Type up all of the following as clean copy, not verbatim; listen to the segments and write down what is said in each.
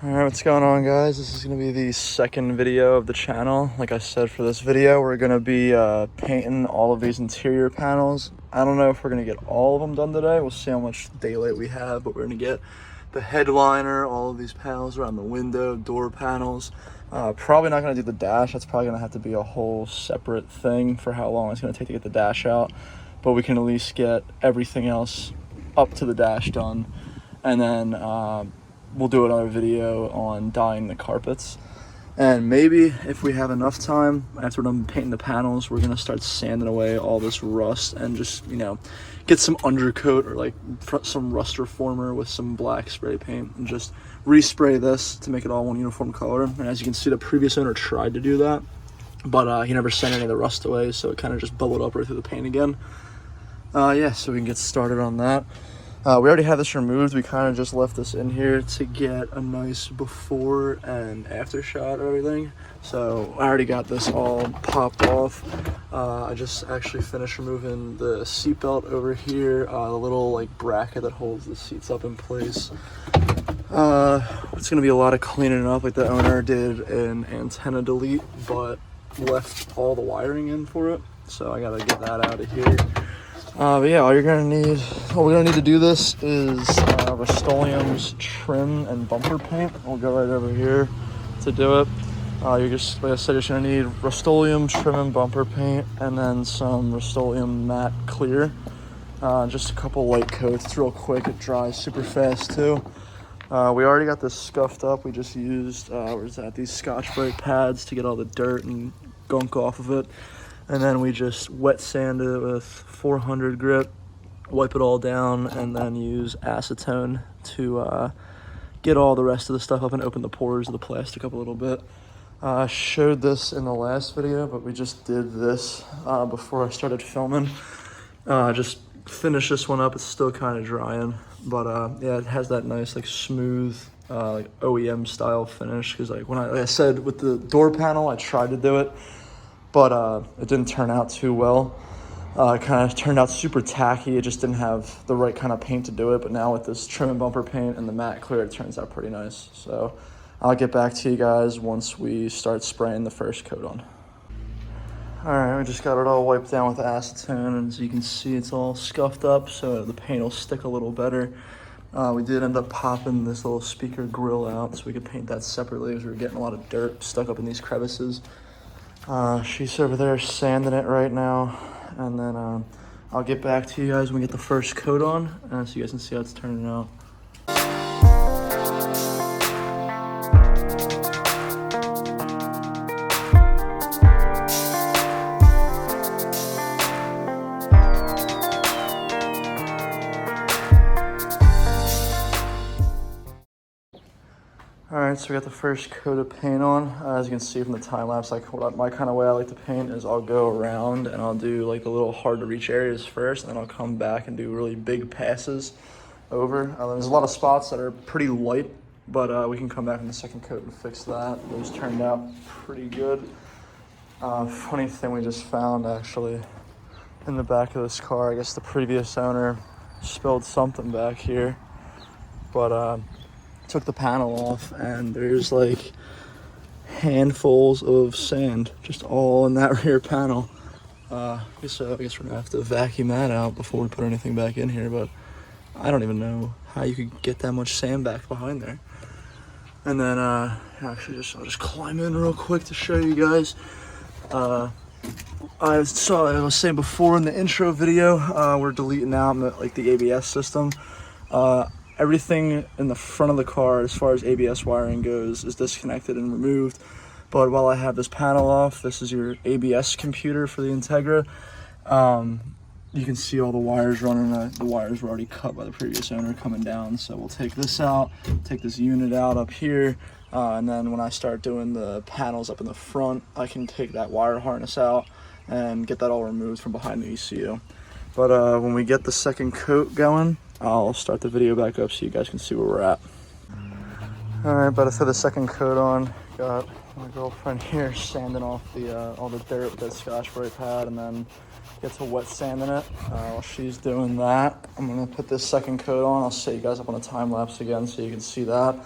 Alright, what's going on, guys? This is going to be the second video of the channel. Like I said, for this video, we're going to be painting all of these interior panels. I don't know if we're going to get all of them done today. We'll see how much daylight we have, but we're going to get the headliner, all of these panels around the window, door panels. Probably not going to do the dash. That's probably going to have to be a whole separate thing for how long it's going to take to get the dash out. But we can at least get everything else up to the dash done. And then we'll do another video on dyeing the carpets. And maybe if we have enough time after we're done painting the panels, we're gonna start sanding away all this rust and just, you know, get some undercoat or like some rust reformer with some black spray paint and just respray this to make it all one uniform color. And as you can see, the previous owner tried to do that, but he never sent any of the rust away, so it kind of just bubbled up right through the paint again. Yeah, so we can get started on that. We already have this removed. We kind of just left this in here to get a nice before and after shot of everything. So I already got this all popped off. I just actually finished removing the seat belt over here, the little like bracket that holds the seats up in place. It's gonna be a lot of cleaning up. Like the owner did an antenna delete, but left all the wiring in for it. So I gotta get that out of here. But yeah, all we're gonna need to do this is Rust-Oleum's trim and bumper paint. We'll go right over here to do it. You're just, like I said, you're just gonna need Rust-Oleum trim and bumper paint, and then some Rust-Oleum matte clear. Just a couple light coats. It's real quick. It dries super fast too. We already got this scuffed up. We just used these Scotch-Brite pads to get all the dirt and gunk off of it. And then we just wet sand it with 400 grit, wipe it all down, and then use acetone to get all the rest of the stuff up and open the pores of the plastic up a little bit. I showed this in the last video, but we just did this before I started filming. Just finished this one up. It's still kind of drying, but yeah, it has that nice like smooth like OEM style finish. Because like like I said with the door panel, I tried to do it, but it didn't turn out too well. It kind of turned out super tacky. It just didn't have the right kind of paint to do it. But now with this trim and bumper paint and the matte clear, it turns out pretty nice. So I'll get back to you guys once we start spraying the first coat on. All right, we just got it all wiped down with acetone, and as you can see, it's all scuffed up, so the paint will stick a little better. We did end up popping this little speaker grill out so we could paint that separately, as we were getting a lot of dirt stuck up in these crevices. She's over there sanding it right now, and then I'll get back to you guys when we get the first coat on, so you guys can see how it's turning out. Alright, so we got the first coat of paint on. As you can see from the time lapse, like my kind of way I like to paint is I'll go around and I'll do like the little hard to reach areas first, and then I'll come back and do really big passes over. There's a lot of spots that are pretty light, but we can come back in the second coat and fix that. Those turned out pretty good. Funny thing we just found actually in the back of this car. I guess the previous owner spilled something back here, but took the panel off, and there's like handfuls of sand just all in that rear panel. So I guess we're gonna have to vacuum that out before we put anything back in here, but I don't even know how you could get that much sand back behind there. And then I'll just climb in real quick to show you guys. I was saying before in the intro video, we're deleting out like the ABS system. Everything in the front of the car as far as ABS wiring goes is disconnected and removed. But while I have this panel off, this is your ABS computer for the Integra. You can see all the wires running. The wires were already cut by the previous owner coming down. So we'll take this out, take this unit out up here, and then when I start doing the panels up in the front, I can take that wire harness out and get that all removed from behind the ECU. But when we get the second coat going, I'll start the video back up so you guys can see where we're at. All right, about to throw the second coat on. Got my girlfriend here sanding off all the dirt with that Scotch-Brite pad, and then get to wet sanding it. While she's doing that, I'm gonna put this second coat on. I'll set you guys up on a time lapse again so you can see that.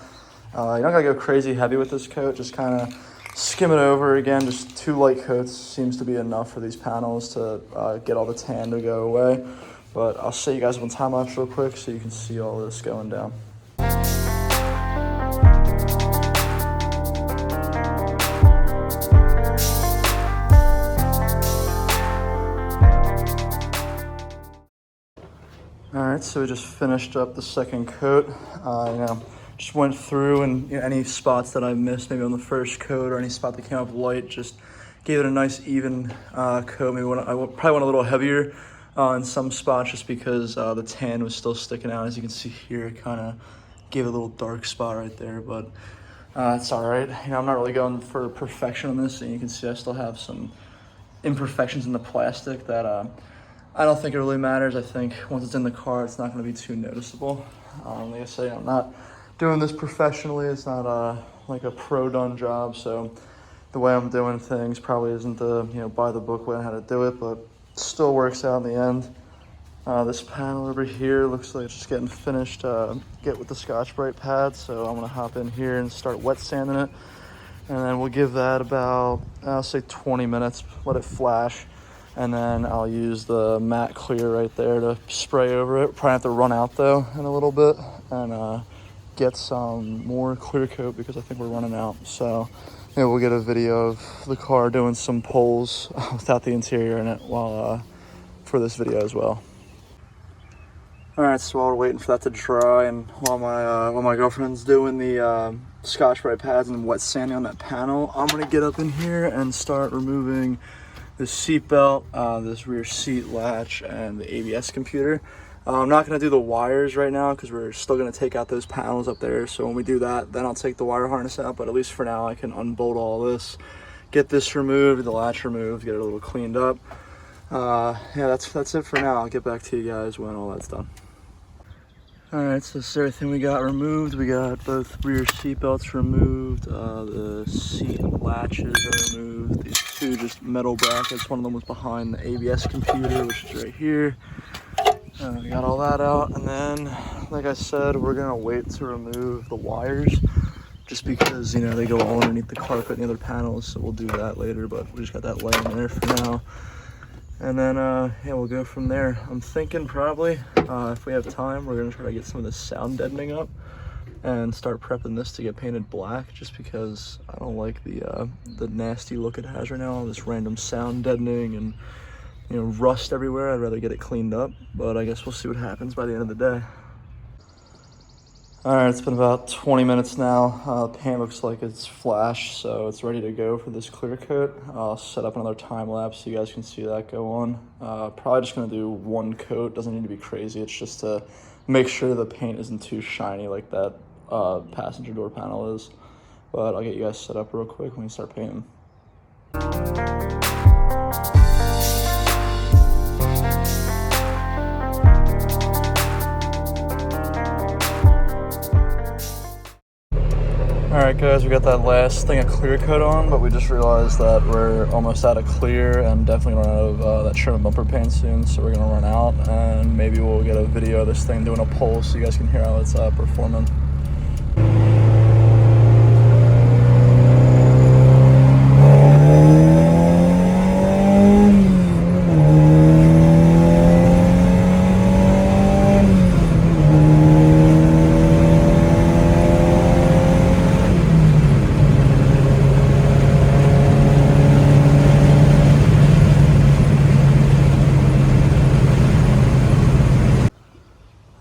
You're not gonna go crazy heavy with this coat, just kind of skim it over again. Just 2 light coats seems to be enough for these panels to get all the tan to go away. But I'll show you guys one time lapse real quick so you can see all this going down. All right, so we just finished up the second coat. Just went through and any spots that I missed, maybe on the first coat or any spot that came up light, just gave it a nice even coat. Maybe I probably went a little heavier in some spots just because the tan was still sticking out. As you can see here, it kind of gave a little dark spot right there, but it's all right. I'm not really going for perfection on this, and you can see I still have some imperfections in the plastic that I don't think it really matters. I think once it's in the car, it's not going to be too noticeable. Like I say, I'm not doing this professionally. It's not like a pro done job. So the way I'm doing things probably isn't the by the book way on how to do it, but still works out in the end. This panel over here looks like it's just getting finished. Get with the Scotch-Brite pad. So I'm gonna hop in here and start wet sanding it, and then we'll give that about I'll say 20 minutes. Let it flash. And then I'll use the matte clear right there to spray over it. Probably have to run out though in a little bit and get some more clear coat because I think we're running out. So maybe we'll get a video of the car doing some pulls without the interior in it while for this video as well. All right, so while we're waiting for that to dry and while my girlfriend's doing the Scotch-Brite pads and wet sanding on that panel, I'm gonna get up in here and start removing this seat belt, this rear seat latch, and the ABS computer. I'm not gonna do the wires right now because we're still gonna take out those panels up there. So when we do that, then I'll take the wire harness out, but at least for now I can unbolt all this, get this removed, the latch removed, get it a little cleaned up. Yeah, that's it for now. I'll get back to you guys when all that's done. All right, so this is everything we got removed. We got both rear seat belts removed, the seat latches are removed, these 2 just metal brackets. One of them was behind the ABS computer, which is right here. We got all that out, and then, like I said, we're gonna wait to remove the wires, just because, they go all underneath the carpet and the other panels, so we'll do that later, but we just got that laying there for now. And then, yeah, we'll go from there. I'm thinking probably, if we have time, we're gonna try to get some of this sound deadening up and start prepping this to get painted black, just because I don't like the nasty look it has right now, all this random sound deadening and, rust everywhere. I'd rather get it cleaned up, but I guess we'll see what happens by the end of the day. All right, it's been about 20 minutes now. The paint looks like it's flashed, so it's ready to go for this clear coat. I'll set up another time lapse so you guys can see that go on. Probably just gonna do 1 coat, doesn't need to be crazy. It's just to make sure the paint isn't too shiny like that passenger door panel is. But I'll get you guys set up real quick when we start painting. Alright guys, we got that last thing of clear coat on, but we just realized that we're almost out of clear and definitely run out of that trim and bumper paint soon, so we're going to run out and maybe we'll get a video of this thing doing a pull so you guys can hear how it's performing.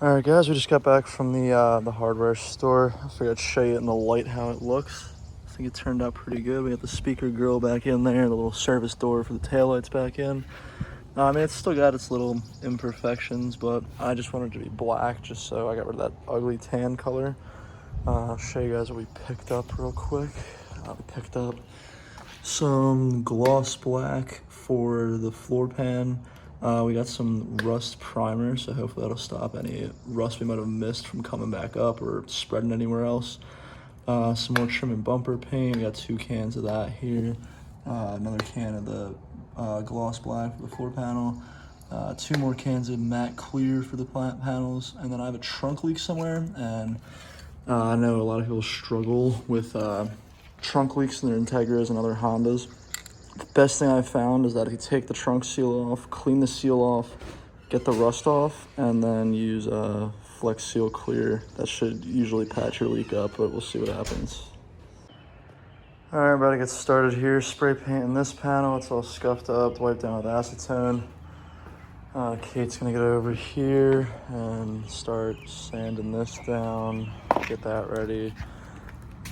Alright guys, we just got back from the hardware store. I figured I'd show you in the light how it looks. I think it turned out pretty good. We got the speaker grill back in there, the little service door for the taillights back in. I mean, it's still got its little imperfections, but I just wanted it to be black just so I got rid of that ugly tan color. I'll show you guys what we picked up real quick. We picked up some gloss black for the floor pan. We got some rust primer, so hopefully that'll stop any rust we might have missed from coming back up or spreading anywhere else. Some more trim and bumper paint. We got 2 cans of that here. Another can of the gloss black for the floor panel. 2 more cans of matte clear for the panels. And then I have a trunk leak somewhere, and I know a lot of people struggle with trunk leaks in their Integras and other Hondas. The best thing I've found is that if you take the trunk seal off, clean the seal off, get the rust off, and then use Flex Seal Clear, that should usually patch your leak up, but we'll see what happens. All right, about to get started here. Spray painting this panel. It's all scuffed up, wiped down with acetone. Kate's gonna get over here and start sanding this down, get that ready.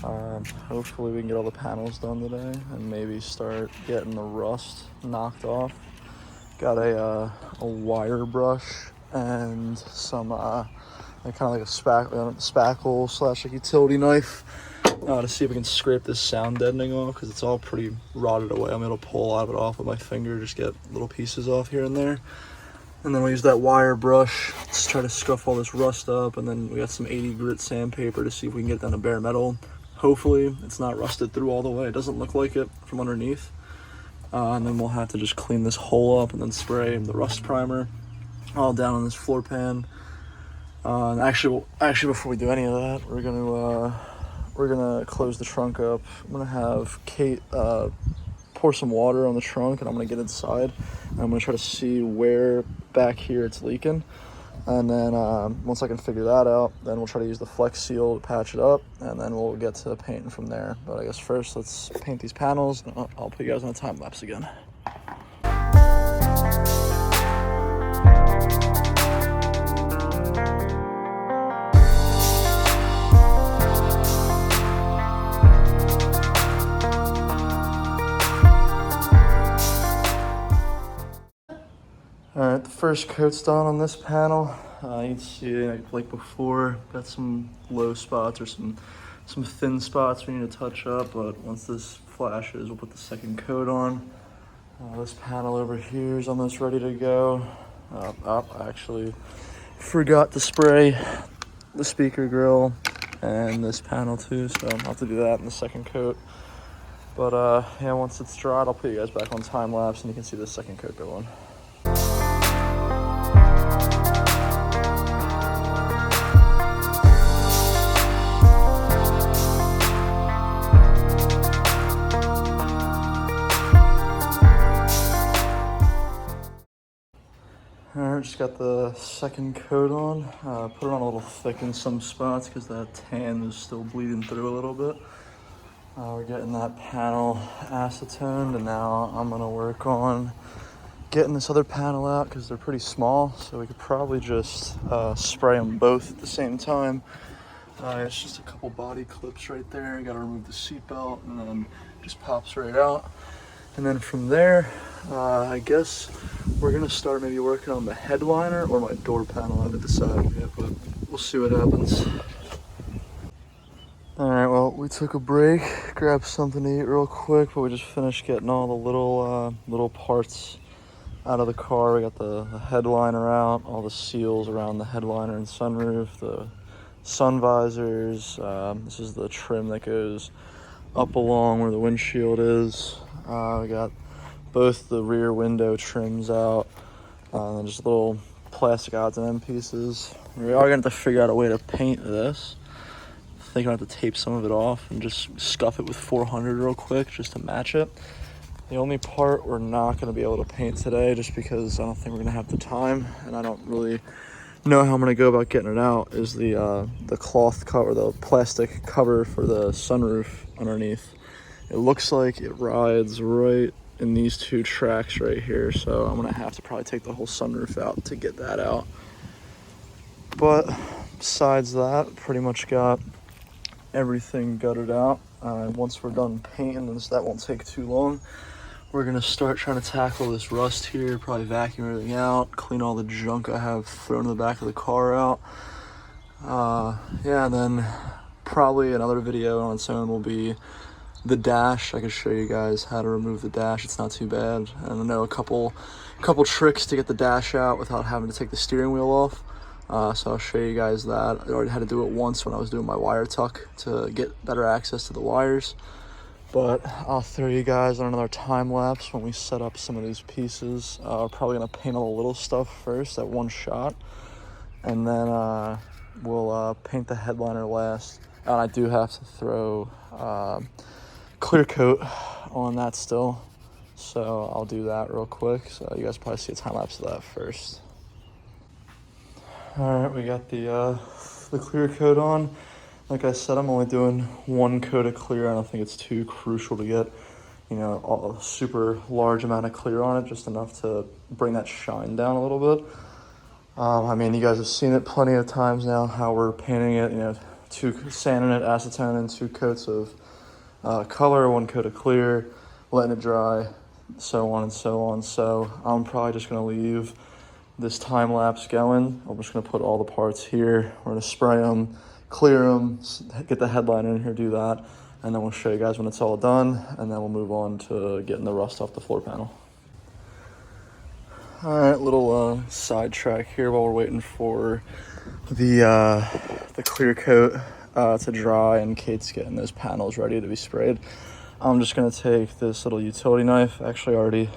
Hopefully we can get all the panels done today and maybe start getting the rust knocked off. Got a wire brush and some kind of like a spackle slash like utility knife to see if we can scrape this sound deadening off, because it's all pretty rotted away. I'm able to pull a lot of it off with my finger, just get little pieces off here and there. And then we'll use that wire brush to try to scuff all this rust up. And then we got some 80 grit sandpaper to see if we can get it down to bare metal. Hopefully it's not rusted through all the way. It doesn't look like it from underneath. And then we'll have to just clean this hole up and then spray the rust primer all down on this floor pan. And actually, before we do any of that, we're gonna close the trunk up. I'm gonna have Kate pour some water on the trunk, and I'm gonna get inside. And I'm gonna try to see where back here it's leaking. And then once I can figure that out, then we'll try to use the Flex Seal to patch it up, and then we'll get to painting from there. But I guess first, let's paint these panels, and I'll put you guys on a time lapse again. All right, the first coat's done on this panel. You can see, like before, got some low spots or some thin spots we need to touch up, but once this flashes, we'll put the second coat on. This panel over here is almost ready to go. I actually forgot to spray the speaker grill and this panel too, so I'll have to do that in the second coat. But yeah, once it's dried, I'll put you guys back on time lapse and you can see the second coat go on. Alright, just got the second coat on. Put it on a little thick in some spots because that tan is still bleeding through a little bit. We're getting that panel acetoned, and now I'm gonna work on getting this other panel out because they're pretty small, so we could probably just spray them both at the same time. It's just a couple body clips right there. You gotta remove the seatbelt, and then it just pops right out. And then from there, I guess we're gonna start maybe working on the headliner or my door panel. I haven't decided yet, but we'll see what happens. All right, well, we took a break, grabbed something to eat real quick, but we just finished getting all the little parts out of the car. We got the headliner out, all the seals around the headliner and sunroof, the sun visors. This is the trim that goes up along where the windshield is. We got both the rear window trims out, and then just little plastic odds and end pieces. We are going to have to figure out a way to paint this. I think I'm going to have to tape some of it off and just scuff it with 400 real quick just to match it. The only part we're not going to be able to paint today, just because I don't think we're going to have the time, and I don't really know how I'm going to go about getting it out, is the cloth cover, the plastic cover for the sunroof underneath. It looks like it rides right in these two tracks right here, so I'm gonna have to probably take the whole sunroof out to get that out. But besides that, pretty much got everything gutted out. Once we're done painting, and that won't take too long, we're gonna start trying to tackle this rust here, probably vacuum everything out, clean all the junk I have thrown in the back of the car out. Yeah, and then probably another video on its own will be the dash. I can show you guys how to remove the dash. It's not too bad, and I know a couple tricks to get the dash out without having to take the steering wheel off. So I'll show you guys that. I already had to do it once when I was doing my wire tuck to get better access to the wires, but I'll throw you guys on another time lapse when we set up some of these pieces. We're probably gonna paint all the little stuff first at one shot, and then we'll paint the headliner last. And I do have to throw clear coat on that still. So I'll do that real quick. So you guys probably see a time lapse of that first. All right, we got the clear coat on. Like I said, I'm only doing one coat of clear. I don't think it's too crucial to get, you know, a super large amount of clear on it, just enough to bring that shine down a little bit. I mean, you guys have seen it plenty of times now, how we're painting it, you know, sanding it, acetoning, 2 coats of color, 1 coat of clear, letting it dry, so on and so on. So I'm probably just gonna leave this time lapse going. I'm just gonna put all the parts here. We're gonna spray them, clear them, get the headliner in here, do that, and then we'll show you guys when it's all done, and then we'll move on to getting the rust off the floor panel. All right, little sidetrack here while we're waiting for the clear coat to dry and Kate's getting those panels ready to be sprayed. I'm just gonna take this little utility knife. Actually, I already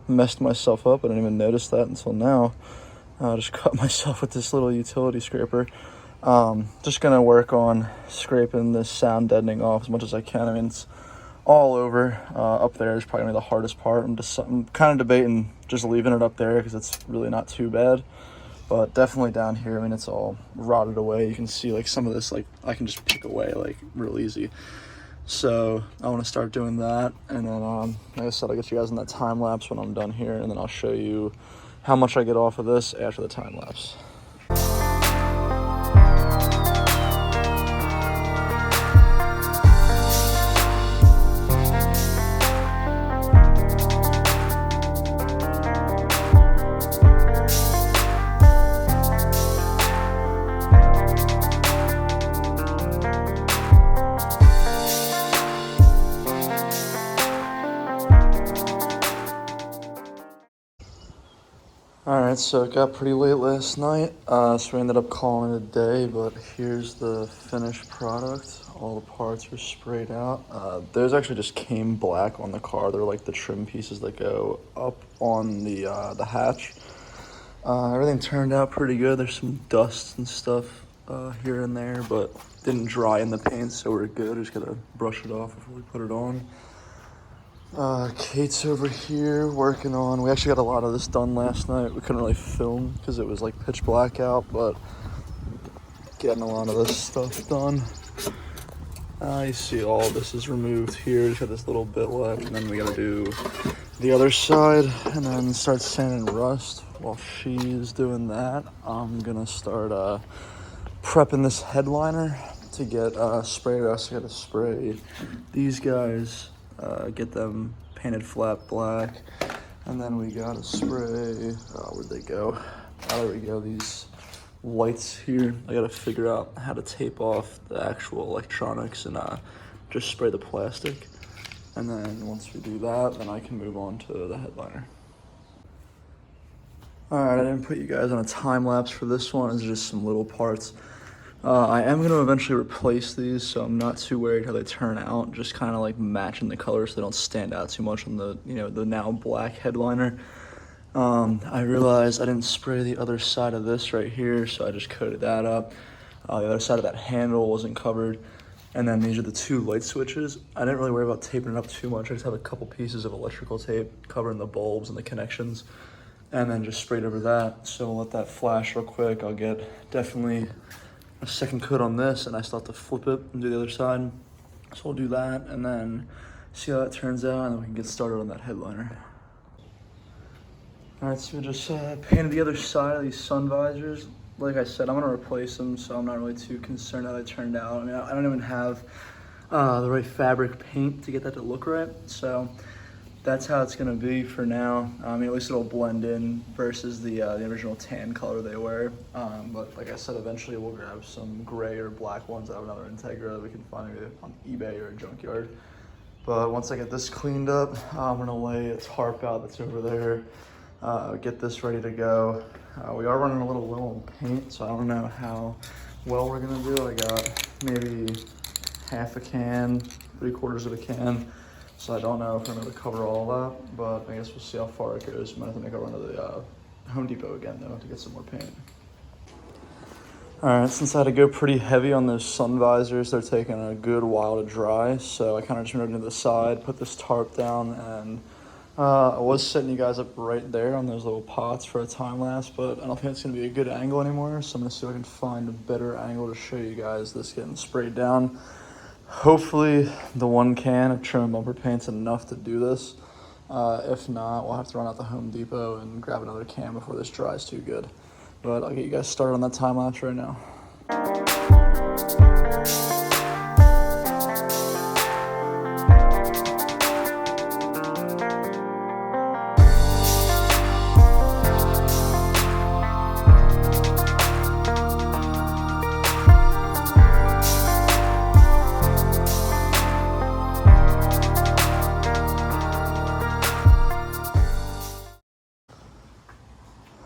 messed myself up. I didn't even notice that until now. I just cut myself with this little utility scraper. Just gonna work on scraping this sound deadening off as much as I can. I mean, it's all over. Up there is probably the hardest part. I'm kind of debating just leaving it up there because it's really not too bad. But definitely down here, I mean, it's all rotted away. You can see like some of this, like I can just pick away like real easy. So I want to start doing that, and then like I said, I'll get you guys in that time lapse when I'm done here, and then I'll show you how much I get off of this after the time lapse. Alright, so it got pretty late last night, so we ended up calling it a day, but here's the finished product. All the parts are sprayed out. Those actually just came black on the car. They're like the trim pieces that go up on the hatch. Everything turned out pretty good. There's some dust and stuff here and there, but didn't dry in the paint, so we're good. Just gotta brush it off before we put it on. Kate's over here working on, we actually got a lot of this done last night. We couldn't really film because it was like pitch black out, but getting a lot of this stuff done. You see all this is removed here. Just got this little bit left, and then we gotta do the other side and then start sanding rust. While she's doing that, I'm gonna start prepping this headliner to get spray rust. I gotta spray these guys, get them painted flat black, and then we gotta spray, where'd they go? There we go, these lights here. I gotta figure out how to tape off the actual electronics and just spray the plastic. And then once we do that, then I can move on to the headliner. All right, I didn't put you guys on a time lapse for this one. It's just some little parts. I am gonna eventually replace these, so I'm not too worried how they turn out. Just kind of like matching the colors so they don't stand out too much on the, you know, the now black headliner. I realized I didn't spray the other side of this right here, so I just coated that up. The other side of that handle wasn't covered. And then these are the 2 light switches. I didn't really worry about taping it up too much. I just have a couple pieces of electrical tape covering the bulbs and the connections, and then just sprayed over that. So we'll let that flash real quick. I'll get definitely a second coat on this, and I still have to flip it and do the other side. So we'll do that and then see how that turns out, and then we can get started on that headliner. All right, so we just painted the other side of these sun visors. Like I said, I'm gonna replace them, so I'm not really too concerned how they turned out. I mean, I don't even have the right fabric paint to get that to look right. So that's how it's gonna be for now. I mean, at least it'll blend in versus the original tan color they were. But like I said, eventually we'll grab some gray or black ones out of another Integra that we can find maybe on eBay or a junkyard. But once I get this cleaned up, I'm gonna lay a tarp out that's over there, get this ready to go. We are running a little low on paint, so I don't know how well we're gonna do. I got maybe half a can, 3/4 of a can. So I don't know if I'm gonna cover all that, but I guess we'll see how far it goes. Might have to make a run to the Home Depot again though to get some more paint. Alright, since I had to go pretty heavy on those sun visors, they're taking a good while to dry, so I kind of just moved to the side, put this tarp down, and I was setting you guys up right there on those little pots for a time lapse, but I don't think it's going to be a good angle anymore, so I'm going to see if I can find a better angle to show you guys this getting sprayed down. Hopefully the one can of trim and bumper paint's enough to do this. If not, we'll have to run out to Home Depot and grab another can before this dries too good. But I'll get you guys started on that time lapse right now.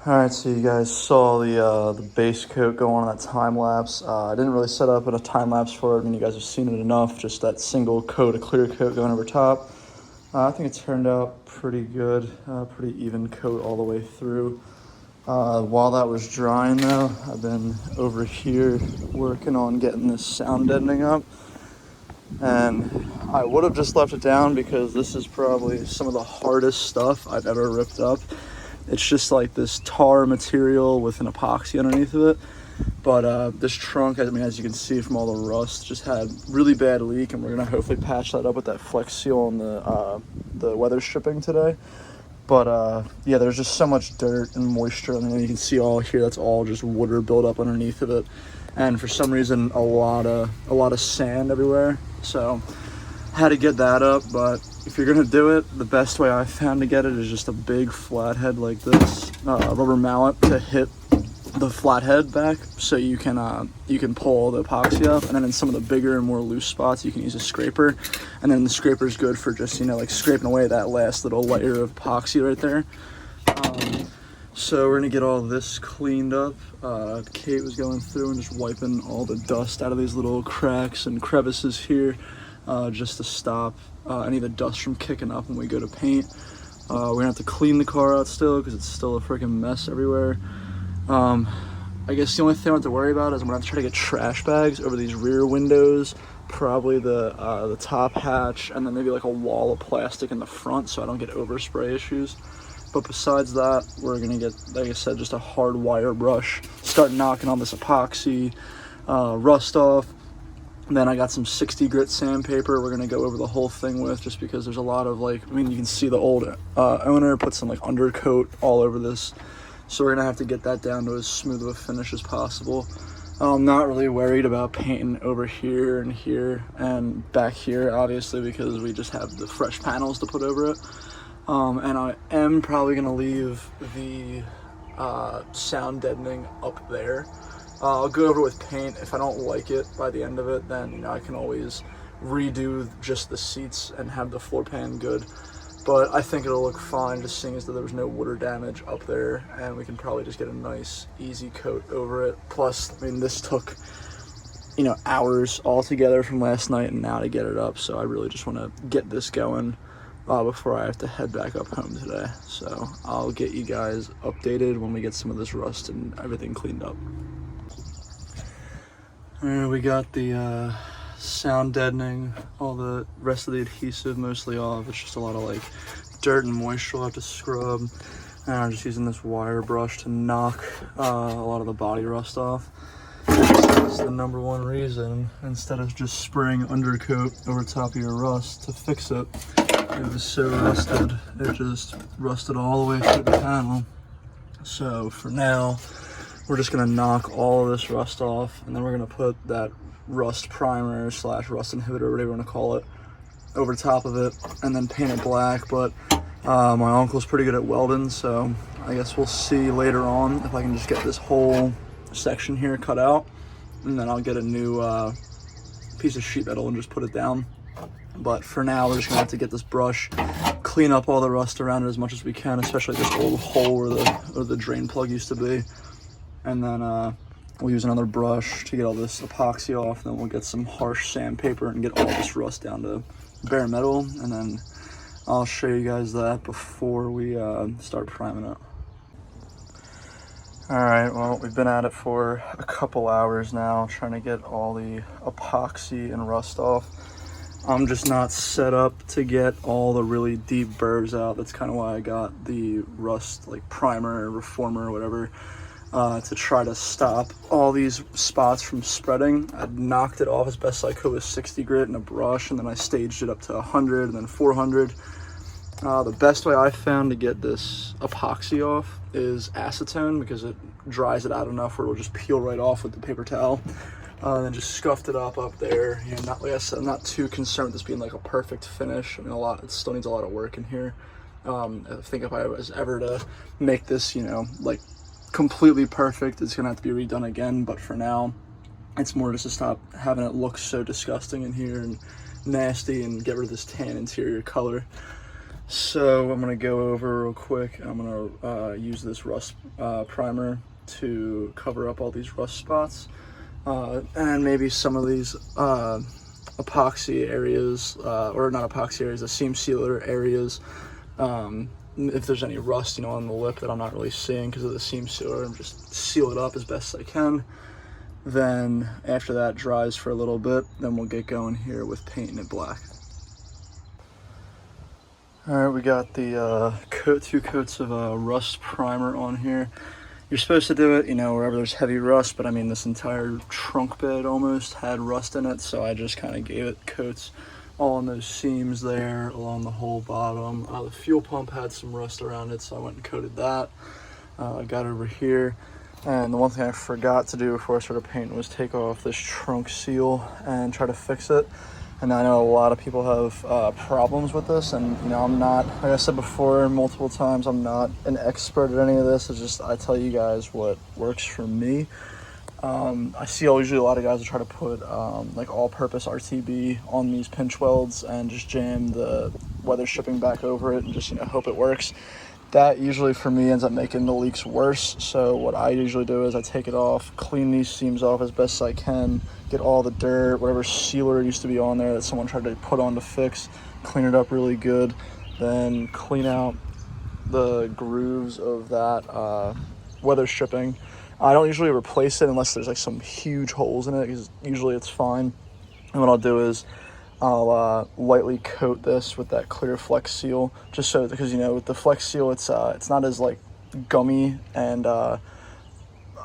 Alright, so you guys saw the base coat go on that time lapse. I didn't really set up in a time lapse for it. I mean, you guys have seen it enough, just that single coat, a clear coat going over top. I think it turned out pretty good, pretty even coat all the way through. While that was drying though, I've been over here working on getting this sound deadening up. And I would have just left it down because this is probably some of the hardest stuff I've ever ripped up. It's just like this tar material with an epoxy underneath of it. But this trunk, I mean, as you can see from all the rust, just had really bad leak, and we're gonna hopefully patch that up with that Flex Seal on the weather stripping today. But yeah, there's just so much dirt and moisture, and then you can see all here, that's all just water buildup underneath of it. And for some reason, a lot of sand everywhere. So had to get that up, but if you're gonna do it, the best way I found to get it is just a big flathead like this, rubber mallet to hit the flathead back, so you can pull the epoxy up, and then in some of the bigger and more loose spots, you can use a scraper, and then the scraper is good for just, you know, like scraping away that last little layer of epoxy right there. So we're gonna get all this cleaned up. Kate was going through and just wiping all the dust out of these little cracks and crevices here, just to stop any of the dust from kicking up when we go to paint. We're gonna have to clean the car out still because it's still a freaking mess everywhere. I guess the only thing I have to worry about is I'm gonna have to try to get trash bags over these rear windows, probably the top hatch, and then maybe like a wall of plastic in the front so I don't get overspray issues. But besides that, we're gonna get, like I said, just a hard wire brush, start knocking on this epoxy, rust off. Then I got some 60 grit sandpaper we're gonna go over the whole thing with, just because there's a lot of, like, I mean, you can see the old owner put some like undercoat all over this. So we're gonna have to get that down to as smooth of a finish as possible. I'm not really worried about painting over here and back here, obviously, because we just have the fresh panels to put over it. And I am probably gonna leave the sound deadening up there. I'll go over with paint. If I don't like it by the end of it, then, you know, I can always redo just the seats and have the floor pan good. But I think it'll look fine, just seeing as though there was no water damage up there, and we can probably just get a nice, easy coat over it. Plus, I mean, this took, you know, hours altogether from last night and now to get it up, so I really just want to get this going before I have to head back up home today. So I'll get you guys updated when we get some of this rust and everything cleaned up. Alright, we got the sound deadening, all the rest of the adhesive mostly off. It's just a lot of like dirt and moisture I'll have to scrub. And I'm just using this wire brush to knock a lot of the body rust off. That's the number one reason, instead of just spraying undercoat over top of your rust to fix it. It was so rusted, it just rusted all the way through the panel. So for now, we're just gonna knock all of this rust off, and then we're gonna put that rust primer / rust inhibitor, whatever you wanna call it, over top of it, and then paint it black. But my uncle's pretty good at welding, so I guess we'll see later on if I can just get this whole section here cut out, and then I'll get a new piece of sheet metal and just put it down. But for now, we're just gonna have to get this brush, clean up all the rust around it as much as we can, especially this old hole where the drain plug used to be. And then we'll use another brush to get all this epoxy off. Then we'll get some harsh sandpaper and get all this rust down to bare metal. And then I'll show you guys that before we start priming it. All right, well, we've been at it for a couple hours now, trying to get all the epoxy and rust off. I'm just not set up to get all the really deep burrs out. That's kind of why I got the rust, like primer, reformer, whatever, to try to stop all these spots from spreading. I knocked it off as best I could with 60 grit and a brush, and then I staged it up to 100 and then 400. The best way I found to get this epoxy off is acetone, because it dries it out enough where it'll just peel right off with the paper towel. Then just scuffed it up there. You know, not, like I said, I'm not too concerned with this being like a perfect finish. I mean, it still needs a lot of work in here. I think if I was ever to make this, you know, like completely perfect, it's gonna have to be redone again. But for now, it's more just to stop having it look so disgusting in here and nasty, and get rid of this tan interior color. So I'm gonna go over real quick. I'm gonna use this rust primer to cover up all these rust spots, and maybe some of these epoxy areas, or not epoxy areas, the seam sealer areas. If there's any rust, you know, on the lip that I'm not really seeing because of the seam sealer, and just seal it up as best I can. Then after that dries for a little bit, then we'll get going here with painting it black. All right, we got the 2 coats of rust primer on here. You're supposed to do it, you know, wherever there's heavy rust, but I mean, this entire trunk bed almost had rust in it, so I just kind of gave it coats all in those seams there, along the whole bottom. The fuel pump had some rust around it, so I went and coated that. I got over here, and the one thing I forgot to do before I started painting was take off this trunk seal and try to fix it. And I know a lot of people have problems with this, and you know, I'm not, like I said before multiple times, I'm not an expert at any of this. It's just, I tell you guys what works for me. I see usually a lot of guys will try to put like all-purpose RTB on these pinch welds and just jam the weather stripping back over it and just, you know, hope it works. That usually for me ends up making the leaks worse. So what I usually do is I take it off, clean these seams off as best I can, get all the dirt, whatever sealer used to be on there that someone tried to put on to fix, clean it up really good, then clean out the grooves of that weather stripping. I don't usually replace it unless there's like some huge holes in it, because usually it's fine. And what I'll do is I'll lightly coat this with that clear Flex Seal, just so, because you know, with the Flex Seal, it's not as like gummy, and I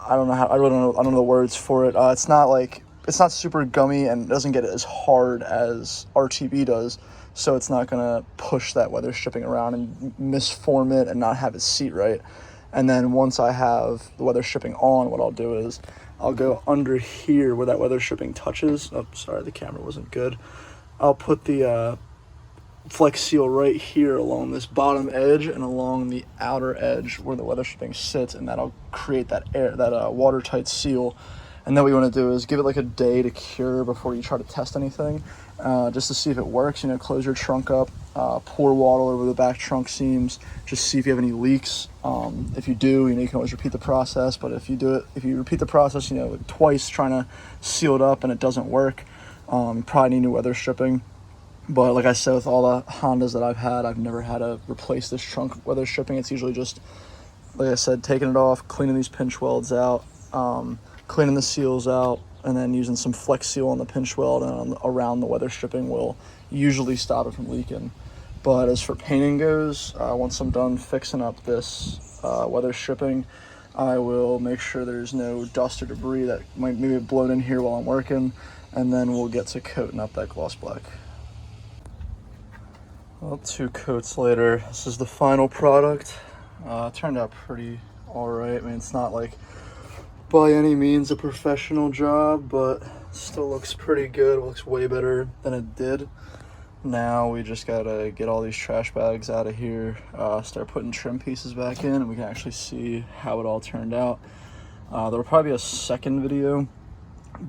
don't know the words for it. It's not super gummy, and it doesn't get as hard as RTB does, so it's not gonna push that weather stripping around and misform it and not have it seat right. And then once I have the weather stripping on, what I'll do is I'll go under here where that weather stripping touches. Oh, sorry, the camera wasn't good. I'll put the Flex Seal right here along this bottom edge and along the outer edge where the weather stripping sits, and that'll create that watertight seal. And then what you want to do is give it like a day to cure before you try to test anything, just to see if it works. You know, close your trunk up, pour water over the back trunk seams, just see if you have any leaks. If you do, you know, you can always repeat the process. But if you repeat the process, you know, twice trying to seal it up and it doesn't work, you probably need new weather stripping. But like I said, with all the Hondas that I've had, I've never had to replace this trunk weather stripping. It's usually just, like I said, taking it off, cleaning these pinch welds out, cleaning the seals out, and then using some Flex Seal on the pinch weld and around the weather stripping will usually stop it from leaking. But as for painting goes, once I'm done fixing up this weather stripping, I will make sure there's no dust or debris that might maybe have blown in here while I'm working, and then we'll get to coating up that gloss black. Well, 2 coats later, this is the final product. It turned out pretty alright. I mean, it's not like by any means a professional job, but still looks pretty good. It looks way better than it did. Now we just gotta get all these trash bags out of here, start putting trim pieces back in, and we can actually see how it all turned out. There will probably be a second video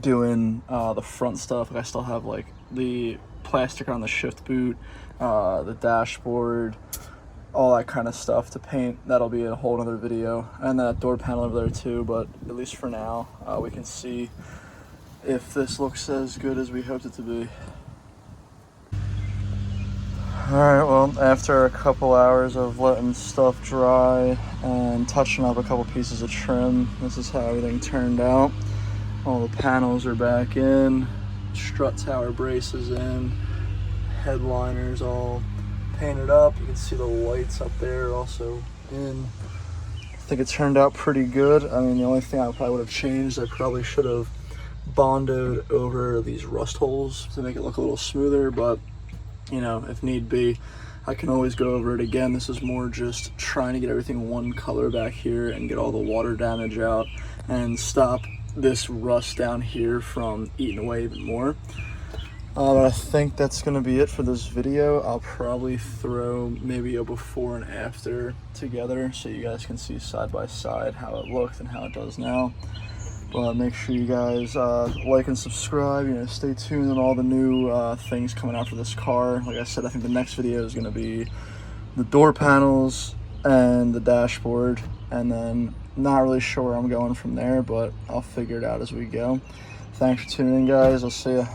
doing the front stuff. Like, I still have like the plastic on the shift boot, the dashboard, all that kind of stuff to paint. That'll be a whole other video, and that door panel over there too. But at least for now, we can see if this looks as good as we hoped it to be. Alright, well, after a couple hours of letting stuff dry and touching up a couple pieces of trim, this is how everything turned out. All the panels are back in, strut tower braces in, headliners all painted up. You can see the lights up there also in. I think it turned out pretty good. I mean, the only thing I probably would have changed, I probably should have bondoed over these rust holes to make it look a little smoother, but you know, if need be, I can always go over it again. This is more just trying to get everything one color back here and get all the water damage out and stop this rust down here from eating away even more. But I think that's going to be it for this video. I'll probably throw maybe a before and after together so you guys can see side by side how it looked and how it does now. But make sure you guys like and subscribe. You know, stay tuned on all the new things coming out for this car. Like I said, I think the next video is going to be the door panels and the dashboard, and then not really sure where I'm going from there, but I'll figure it out as we go. Thanks for tuning in, guys. I'll see ya.